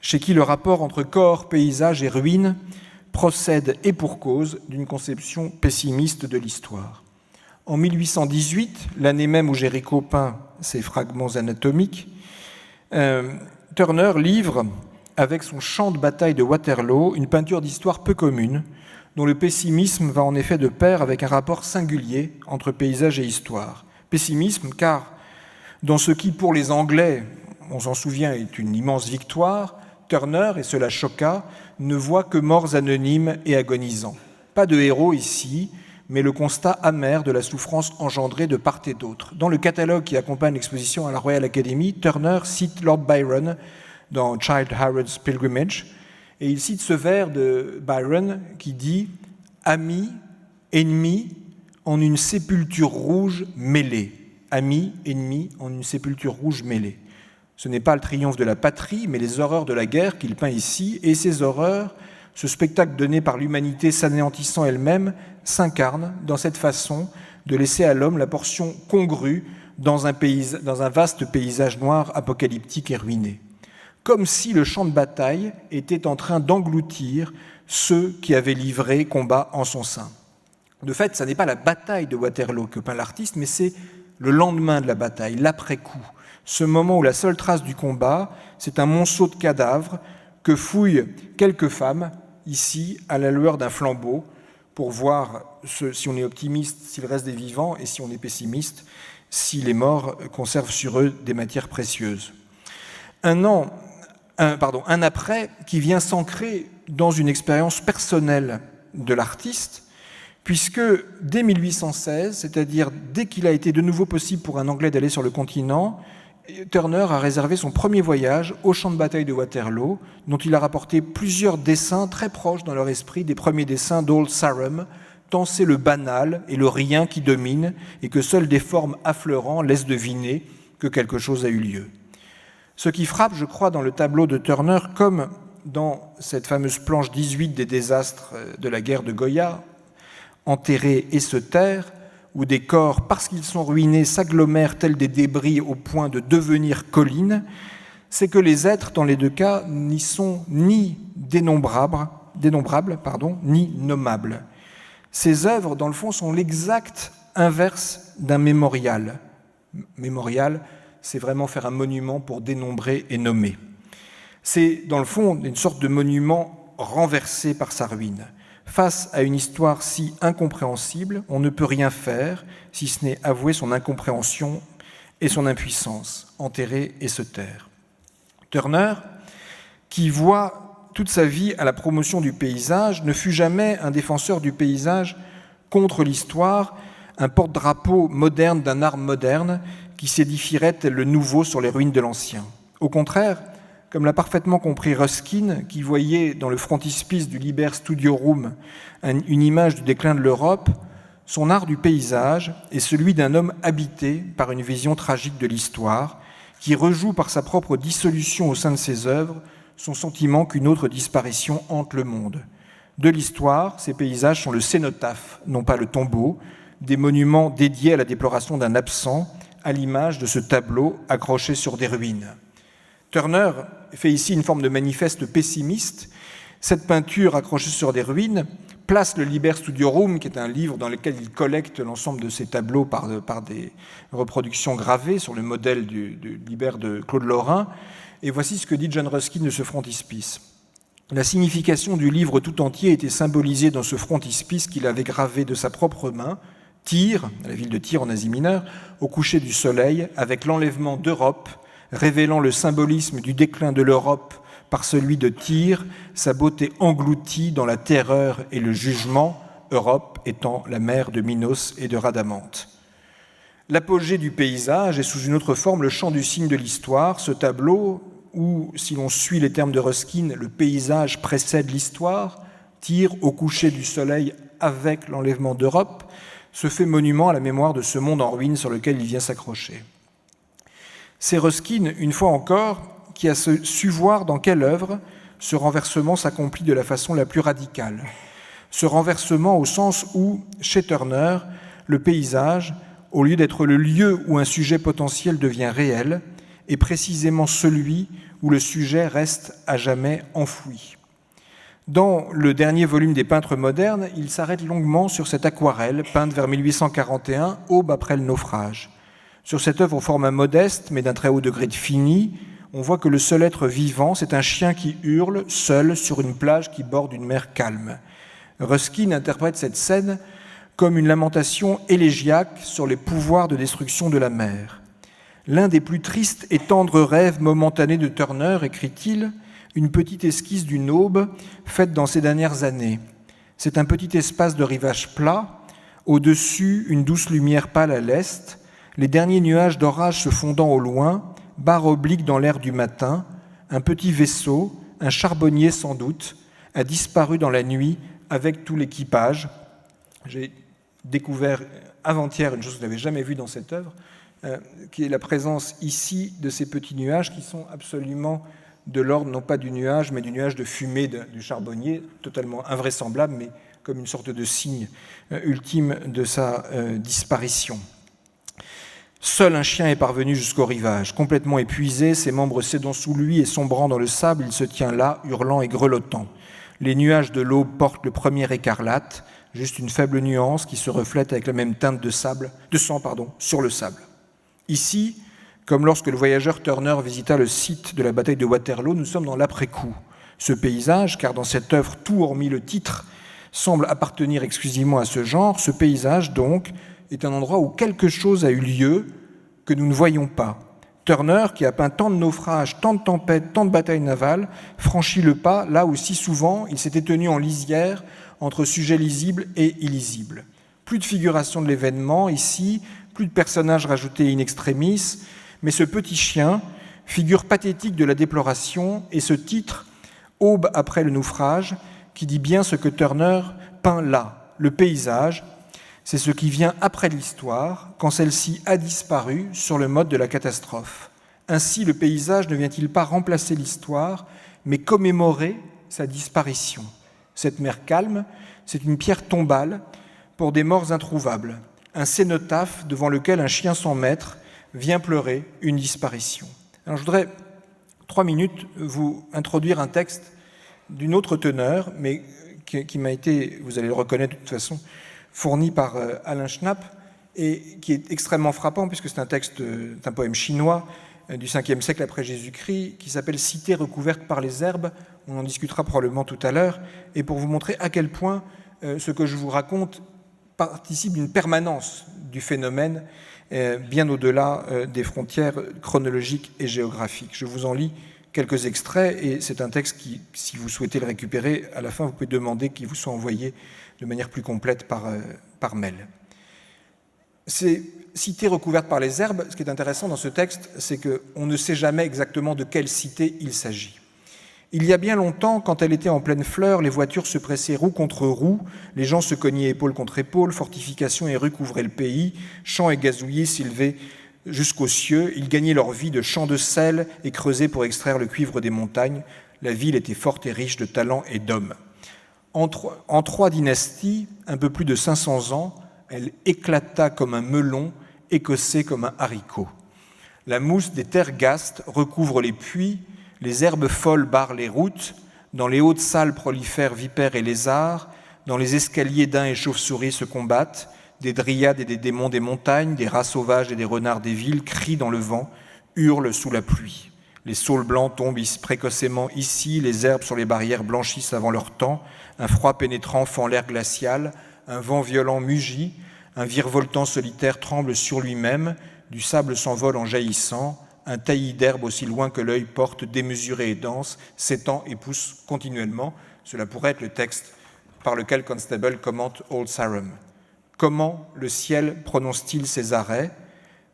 chez qui le rapport entre corps, paysage et ruines procède, et pour cause, d'une conception pessimiste de l'histoire. En 1818, l'année même où Géricault peint ses fragments anatomiques, Turner livre, avec son champ de bataille de Waterloo, une peinture d'histoire peu commune, dont le pessimisme va en effet de pair avec un rapport singulier entre paysage et histoire. Pessimisme car, dans ce qui, pour les Anglais, on s'en souvient, est une immense victoire, Turner, et cela choqua, ne voit que morts anonymes et agonisants. Pas de héros ici, mais le constat amer de la souffrance engendrée de part et d'autre. Dans le catalogue qui accompagne l'exposition à la Royal Academy, Turner cite Lord Byron dans Childe Harold's Pilgrimage, et il cite ce vers de Byron qui dit « Amis, ennemis, en une sépulture rouge mêlée. » Amis, ennemis, en une sépulture rouge mêlée. Ce n'est pas le triomphe de la patrie, mais les horreurs de la guerre qu'il peint ici, et ces horreurs, ce spectacle donné par l'humanité s'anéantissant elle-même, s'incarne dans cette façon de laisser à l'homme la portion congrue dans un vaste paysage noir, apocalyptique et ruiné. Comme si le champ de bataille était en train d'engloutir ceux qui avaient livré combat en son sein. De fait, ce n'est pas la bataille de Waterloo que peint l'artiste, mais c'est le lendemain de la bataille, l'après-coup. Ce moment où la seule trace du combat, c'est un monceau de cadavres que fouillent quelques femmes, ici, à la lueur d'un flambeau, pour voir si on est optimiste, s'il reste des vivants, et si on est pessimiste, si les morts conservent sur eux des matières précieuses. Un après qui vient s'ancrer dans une expérience personnelle de l'artiste, puisque dès 1816, c'est-à-dire dès qu'il a été de nouveau possible pour un Anglais d'aller sur le continent, Turner a réservé son premier voyage au champ de bataille de Waterloo, dont il a rapporté plusieurs dessins très proches dans leur esprit des premiers dessins d'Old Sarum, tant c'est le banal et le rien qui dominent, et que seules des formes affleurant laissent deviner que quelque chose a eu lieu. Ce qui frappe, je crois, dans le tableau de Turner, comme dans cette fameuse planche 18 des désastres de la guerre de Goya, enterrés et se taire, où des corps, parce qu'ils sont ruinés, s'agglomèrent tels des débris au point de devenir collines, c'est que les êtres, dans les deux cas, n'y sont ni dénombrables, ni nommables. Ces œuvres, dans le fond, sont l'exact inverse d'un mémorial. Mémorial, c'est vraiment faire un monument pour dénombrer et nommer. C'est, dans le fond, une sorte de monument renversé par sa ruine. Face à une histoire si incompréhensible, on ne peut rien faire, si ce n'est avouer son incompréhension et son impuissance, enterrer et se taire. Turner, qui voit toute sa vie à la promotion du paysage, ne fut jamais un défenseur du paysage contre l'histoire, un porte-drapeau moderne d'un art moderne qui s'édifierait tel le nouveau sur les ruines de l'ancien. Au contraire, comme l'a parfaitement compris Ruskin, qui voyait dans le frontispice du Liber Studio Room une image du déclin de l'Europe, son art du paysage est celui d'un homme habité par une vision tragique de l'histoire, qui rejoue par sa propre dissolution au sein de ses œuvres son sentiment qu'une autre disparition hante le monde. De l'histoire, ces paysages sont le cénotaphe, non pas le tombeau, des monuments dédiés à la déploration d'un absent, à l'image de ce tableau accroché sur des ruines. Turner fait ici une forme de manifeste pessimiste. Cette peinture accrochée sur des ruines place le Liber Studio Room, qui est un livre dans lequel il collecte l'ensemble de ses tableaux par des reproductions gravées sur le modèle du Liber de Claude Lorrain. Et voici ce que dit John Ruskin de ce frontispice. La signification du livre tout entier était symbolisée dans ce frontispice qu'il avait gravé de sa propre main, Tyr, la ville de Tyr en Asie mineure, au coucher du soleil, avec l'enlèvement d'Europe, révélant le symbolisme du déclin de l'Europe par celui de Tyr, sa beauté engloutie dans la terreur et le jugement, Europe étant la mer de Minos et de Rhadamante. L'apogée du paysage est sous une autre forme le chant du signe de l'histoire, ce tableau où, si l'on suit les termes de Ruskin, le paysage précède l'histoire, Tyr au coucher du soleil avec l'enlèvement d'Europe, se fait monument à la mémoire de ce monde en ruine sur lequel il vient s'accrocher. C'est Ruskin, une fois encore, qui a su voir dans quelle œuvre, ce renversement s'accomplit de la façon la plus radicale. Ce renversement au sens où, chez Turner, le paysage, au lieu d'être le lieu où un sujet potentiel devient réel, est précisément celui où le sujet reste à jamais enfoui. Dans le dernier volume des peintres modernes, il s'arrête longuement sur cette aquarelle, peinte vers 1841, aube après le naufrage. Sur cette œuvre au format modeste, mais d'un très haut degré de fini, on voit que le seul être vivant, c'est un chien qui hurle, seul, sur une plage qui borde une mer calme. Ruskin interprète cette scène comme une lamentation élégiaque sur les pouvoirs de destruction de la mer. L'un des plus tristes et tendres rêves momentanés de Turner, écrit-il, une petite esquisse d'une aube faite dans ces dernières années. C'est un petit espace de rivage plat, au-dessus une douce lumière pâle à l'est, les derniers nuages d'orage se fondant au loin, barre oblique dans l'air du matin, un petit vaisseau, un charbonnier sans doute, a disparu dans la nuit avec tout l'équipage. J'ai découvert avant-hier une chose que je n'avais jamais vue dans cette œuvre, qui est la présence ici de ces petits nuages qui sont absolument de l'ordre, non pas du nuage, mais du nuage de fumée du charbonnier, totalement invraisemblable, mais comme une sorte de signe ultime de sa disparition. Seul un chien est parvenu jusqu'au rivage. Complètement épuisé, ses membres cédant sous lui et sombrant dans le sable, il se tient là, hurlant et grelottant. Les nuages de l'aube portent le premier écarlate, juste une faible nuance qui se reflète avec la même teinte de sang sur le sable. Ici, comme lorsque le voyageur Turner visita le site de la bataille de Waterloo, nous sommes dans l'après-coup. Ce paysage, car dans cette œuvre, tout hormis le titre, semble appartenir exclusivement à ce genre, ce paysage, donc, est un endroit où quelque chose a eu lieu que nous ne voyons pas. Turner, qui a peint tant de naufrages, tant de tempêtes, tant de batailles navales, franchit le pas là où si souvent il s'était tenu en lisière entre sujets lisibles et illisibles. Plus de figuration de l'événement ici, plus de personnages rajoutés in extremis, mais ce petit chien, figure pathétique de la déploration, et ce titre, Aube après le naufrage, qui dit bien ce que Turner peint là, le paysage, c'est ce qui vient après l'histoire, quand celle-ci a disparu sur le mode de la catastrophe. Ainsi, le paysage ne vient-il pas remplacer l'histoire, mais commémorer sa disparition. Cette mer calme, c'est une pierre tombale pour des morts introuvables, un cénotaphe devant lequel un chien sans maître vient pleurer une disparition. Alors, je voudrais 3 minutes vous introduire un texte d'une autre teneur, mais qui m'a été, vous allez le reconnaître de toute façon, fourni par Alain Schnapp, et qui est extrêmement frappant, puisque c'est un texte d'un poème chinois du 5e siècle après Jésus-Christ, qui s'appelle « Cité recouverte par les herbes ». On en discutera probablement tout à l'heure, et pour vous montrer à quel point ce que je vous raconte participe d'une permanence du phénomène, bien au-delà des frontières chronologiques et géographiques. Je vous en lis quelques extraits, et c'est un texte qui, si vous souhaitez le récupérer, à la fin, vous pouvez demander qu'il vous soit envoyé de manière plus complète par mail. Ces cités recouvertes par les herbes, ce qui est intéressant dans ce texte, c'est qu'on ne sait jamais exactement de quelle cité il s'agit. Il y a bien longtemps, quand elle était en pleine fleur, les voitures se pressaient roue contre roue, les gens se cognaient épaule contre épaule, fortifications et rues couvraient le pays, champs et gazouillis s'élevaient jusqu'aux cieux, ils gagnaient leur vie de champs de sel et creusaient pour extraire le cuivre des montagnes. La ville était forte et riche de talents et d'hommes. En 3 dynasties, un peu plus de 500 ans, elle éclata comme un melon, écossé comme un haricot. La mousse des terres gastes recouvre les puits, les herbes folles barrent les routes, dans les hautes salles prolifèrent vipères et lézards, dans les escaliers daims et chauves-souris se combattent, des dryades et des démons des montagnes, des rats sauvages et des renards des villes crient dans le vent, hurlent sous la pluie. Les saules blancs tombent précocement ici, les herbes sur les barrières blanchissent avant leur temps, un froid pénétrant fend l'air glacial, un vent violent mugit, un virevoltant solitaire tremble sur lui-même, du sable s'envole en jaillissant, un taillis d'herbe aussi loin que l'œil porte, démesuré et dense, s'étend et pousse continuellement. Cela pourrait être le texte par lequel Constable commente Old Sarum. Comment le ciel prononce-t-il ces arrêts ?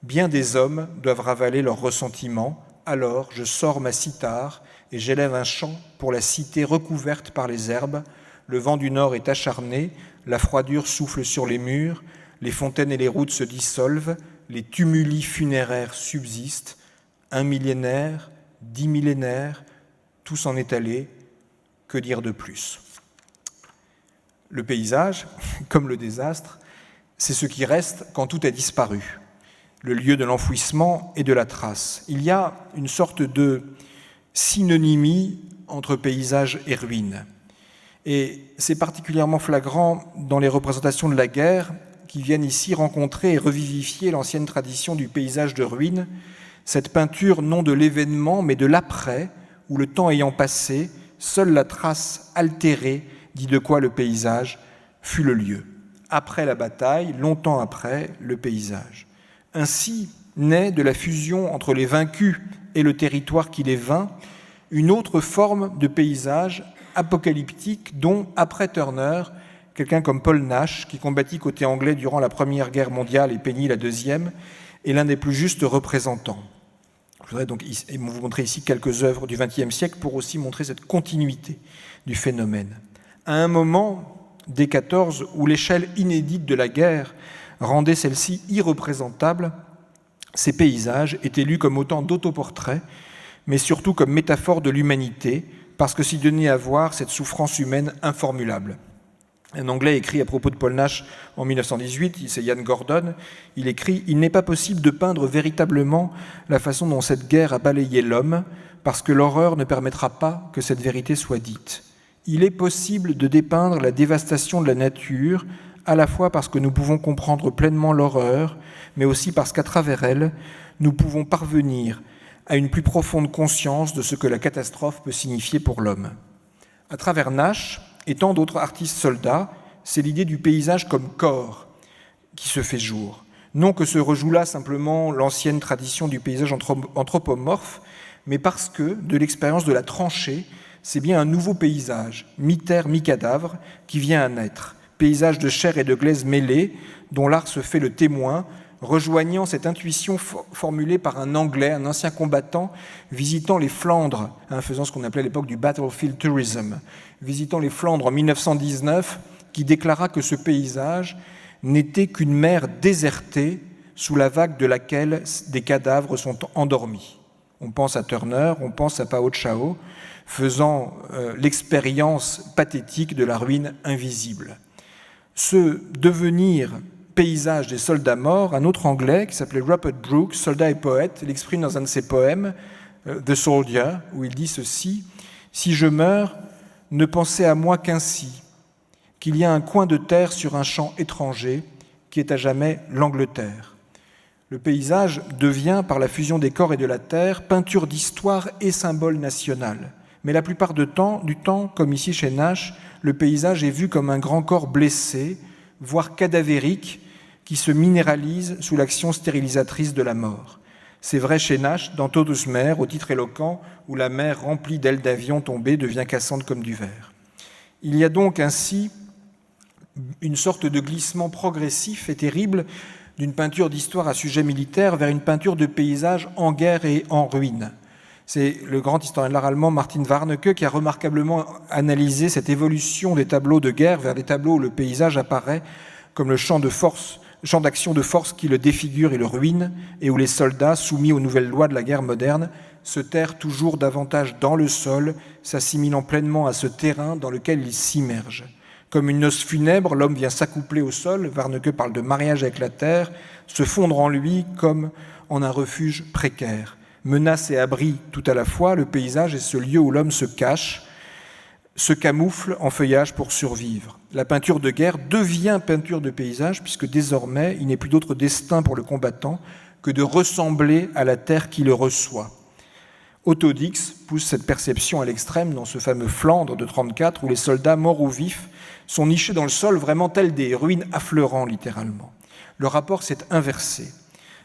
Bien des hommes doivent ravaler leurs ressentiments. Alors je sors ma cithare et j'élève un chant pour la cité recouverte par les herbes. Le vent du nord est acharné, la froidure souffle sur les murs, les fontaines et les routes se dissolvent, les tumuli funéraires subsistent. 1 millénaire, 10 millénaires, tout s'en est allé, Que dire de plus ? Le paysage, comme le désastre, c'est ce qui reste quand tout a disparu, le lieu de l'enfouissement et de la trace. Il y a une sorte de synonymie entre paysage et ruine. Et c'est particulièrement flagrant dans les représentations de la guerre qui viennent ici rencontrer et revivifier l'ancienne tradition du paysage de ruine, cette peinture non de l'événement mais de l'après, où le temps ayant passé, seule la trace altérée dit de quoi le paysage fut le lieu. Après la bataille, longtemps après, le paysage. Ainsi naît de la fusion entre les vaincus et le territoire qui les vint, une autre forme de paysage apocalyptique dont, après Turner, quelqu'un comme Paul Nash, qui combattit côté anglais durant la Première Guerre mondiale et peignit la Deuxième, est l'un des plus justes représentants. Je voudrais donc vous montrer ici quelques œuvres du XXe siècle pour aussi montrer cette continuité du phénomène. À un moment, dès 14, où l'échelle inédite de la guerre rendait celle-ci irreprésentable, ces paysages étaient lus comme autant d'autoportraits, mais surtout comme métaphore de l'humanité, parce que s'y donnait à voir cette souffrance humaine informulable. Un Anglais écrit à propos de Paul Nash en 1918, c'est Ian Gordon, il écrit « Il n'est pas possible de peindre véritablement la façon dont cette guerre a balayé l'homme, parce que l'horreur ne permettra pas que cette vérité soit dite. Il est possible de dépeindre la dévastation de la nature, à la fois parce que nous pouvons comprendre pleinement l'horreur, mais aussi parce qu'à travers elle, nous pouvons parvenir à une plus profonde conscience de ce que la catastrophe peut signifier pour l'homme. » À travers Nash et tant d'autres artistes soldats, c'est l'idée du paysage comme corps qui se fait jour. Non que se rejoue là simplement l'ancienne tradition du paysage anthropomorphe, mais parce que, de l'expérience de la tranchée, c'est bien un nouveau paysage, mi-terre, mi-cadavre, qui vient à naître. Paysage de chair et de glaise mêlés, dont l'art se fait le témoin, rejoignant cette intuition formulée par un Anglais, un ancien combattant, visitant les Flandres, faisant ce qu'on appelait à l'époque du battlefield tourism, visitant les Flandres en 1919, qui déclara que ce paysage n'était qu'une mer désertée sous la vague de laquelle des cadavres sont endormis. On pense à Turner, on pense à Pao Chao, faisant l'expérience pathétique de la ruine invisible. Ce devenir paysage des soldats morts, un autre Anglais qui s'appelait Rupert Brooke, soldat et poète, l'exprime dans un de ses poèmes, The Soldier, où il dit ceci : « Si je meurs, ne pensez à moi qu'ainsi, qu'il y a un coin de terre sur un champ étranger qui est à jamais l'Angleterre. » Le paysage devient, par la fusion des corps et de la terre, peinture d'histoire et symbole national. Mais la plupart du temps, comme ici chez Nash, le paysage est vu comme un grand corps blessé, voire cadavérique, qui se minéralise sous l'action stérilisatrice de la mort. C'est vrai chez Nash, dans Todos Mer, au titre éloquent, où la mer remplie d'ailes d'avions tombés devient cassante comme du verre. Il y a donc ainsi une sorte de glissement progressif et terrible d'une peinture d'histoire à sujet militaire vers une peinture de paysage en guerre et en ruine. C'est le grand historien de l'art allemand Martin Warnecke qui a remarquablement analysé cette évolution des tableaux de guerre vers des tableaux où le paysage apparaît comme le champ d'action de force qui le défigure et le ruine, et où les soldats, soumis aux nouvelles lois de la guerre moderne, se terrent toujours davantage dans le sol, s'assimilant pleinement à ce terrain dans lequel ils s'immergent. Comme une noce funèbre, l'homme vient s'accoupler au sol, Warnecke parle de mariage avec la terre, se fondre en lui comme en un refuge précaire. Menace et abri tout à la fois, le paysage est ce lieu où l'homme se cache, se camoufle en feuillage pour survivre. La peinture de guerre devient peinture de paysage puisque désormais, il n'est plus d'autre destin pour le combattant que de ressembler à la terre qui le reçoit. Otto Dix pousse cette perception à l'extrême dans ce fameux Flandre de 1934 où les soldats morts ou vifs sont nichés dans le sol vraiment tels des ruines affleurant littéralement. Le rapport s'est inversé.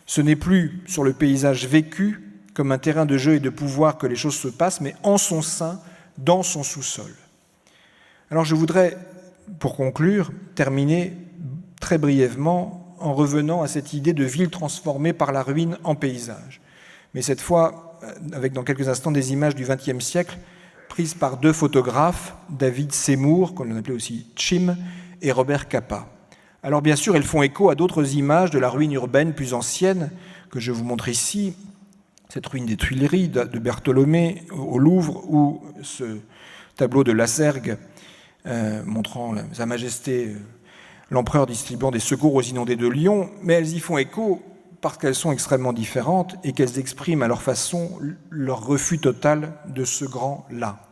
Ce n'est plus sur le paysage vécu comme un terrain de jeu et de pouvoir que les choses se passent, mais en son sein, dans son sous-sol. Alors je voudrais, pour conclure, terminer très brièvement en revenant à cette idée de ville transformée par la ruine en paysage. Mais cette fois, avec dans quelques instants des images du XXe siècle, prises par deux photographes, David Seymour, qu'on appelait aussi Chim, et Robert Capa. Alors bien sûr, elles font écho à d'autres images de la ruine urbaine plus ancienne, que je vous montre ici, cette ruine des Tuileries de Bartholomé au Louvre, où se tableau de Lasergue montrant Sa Majesté l'Empereur distribuant des secours aux inondés de Lyon, mais elles y font écho parce qu'elles sont extrêmement différentes et qu'elles expriment à leur façon leur refus total de ce grand-là.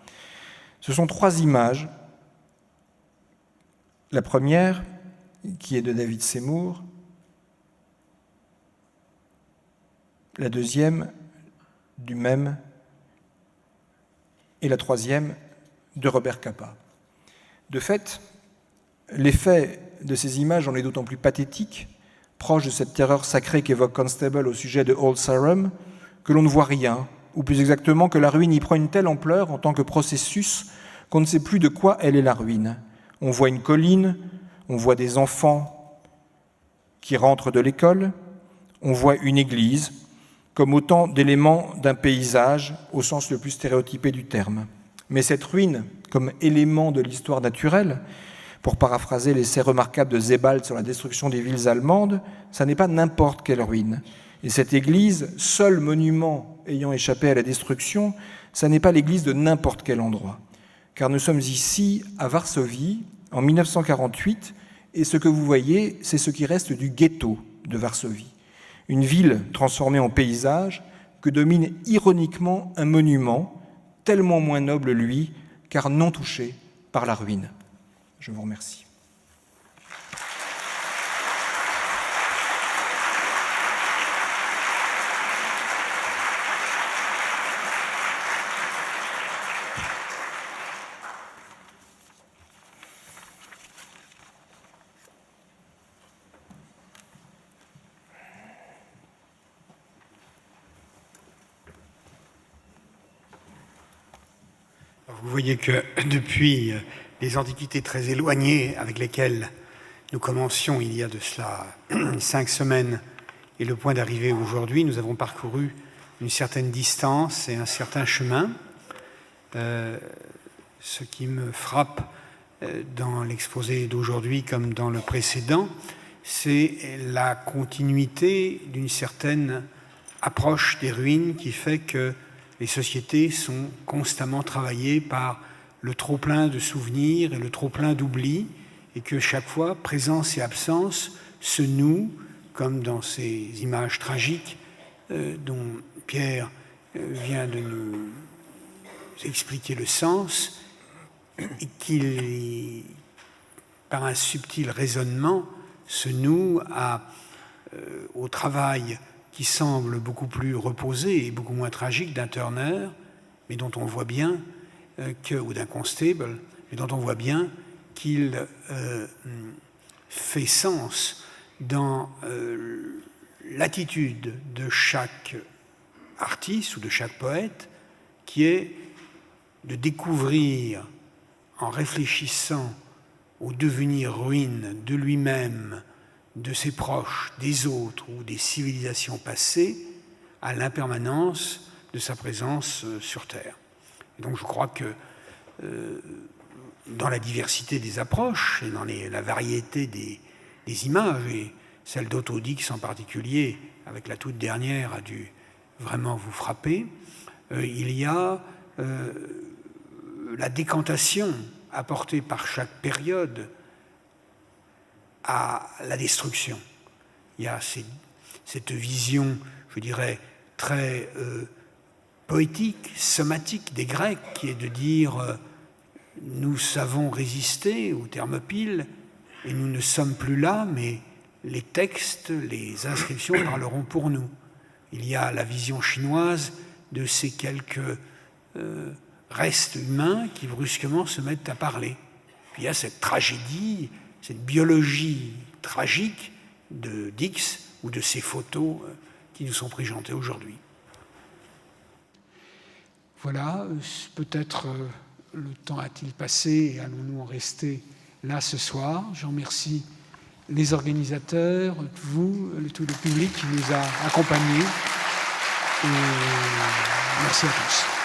Ce sont 3 images. La première, qui est de David Seymour, la deuxième, du même, et la troisième, de Robert Capa. De fait, l'effet de ces images en est d'autant plus pathétique, proche de cette terreur sacrée qu'évoque Constable au sujet de Old Sarum, que l'on ne voit rien, ou plus exactement que la ruine y prend une telle ampleur en tant que processus qu'on ne sait plus de quoi elle est la ruine. On voit une colline, on voit des enfants qui rentrent de l'école, on voit une église, comme autant d'éléments d'un paysage au sens le plus stéréotypé du terme. Mais cette ruine, comme élément de l'histoire naturelle, pour paraphraser l'essai remarquable de Sebald sur la destruction des villes allemandes, ça n'est pas n'importe quelle ruine. Et cette église, seul monument ayant échappé à la destruction, ça n'est pas l'église de n'importe quel endroit. Car nous sommes ici à Varsovie, en 1948, et ce que vous voyez, c'est ce qui reste du ghetto de Varsovie. Une ville transformée en paysage que domine ironiquement un monument, tellement moins noble lui, car non touché par la ruine. Je vous remercie. Vous voyez que depuis les antiquités très éloignées avec lesquelles nous commencions il y a de cela 5 semaines et le point d'arrivée aujourd'hui, nous avons parcouru une certaine distance et un certain chemin. Ce qui me frappe dans l'exposé d'aujourd'hui comme dans le précédent, c'est la continuité d'une certaine approche des ruines qui fait que les sociétés sont constamment travaillées par le trop-plein de souvenirs et le trop-plein d'oubli, et que chaque fois, présence et absence se nouent, comme dans ces images tragiques dont Pierre vient de nous expliquer le sens, et qui, par un subtil raisonnement, se nouent au travail qui semble beaucoup plus reposé et beaucoup moins tragique d'un Turner, mais dont on voit bien ou d'un Constable, mais dont on voit bien qu'il fait sens dans l'attitude de chaque artiste ou de chaque poète, qui est de découvrir, en réfléchissant au devenir ruine de lui-même, de ses proches, des autres ou des civilisations passées, à l'impermanence de sa présence sur Terre. Et donc je crois que dans la diversité des approches et dans la variété des images, et celle d'Otto Dix en particulier, avec la toute dernière, a dû vraiment vous frapper, il y a la décantation apportée par chaque période à la destruction. Il y a cette vision, je dirais, très poétique, somatique des Grecs, qui est de dire nous savons résister aux Thermopyles et nous ne sommes plus là, mais les textes, les inscriptions parleront pour nous. Il y a la vision chinoise de ces quelques restes humains qui brusquement se mettent à parler. Puis il y a cette tragédie, cette biologie tragique de Dix ou de ces photos qui nous sont présentées aujourd'hui. Voilà, peut-être le temps a-t-il passé et allons-nous en rester là ce soir. Je remercie les organisateurs, vous, tout le public qui nous a accompagnés. Et merci à tous.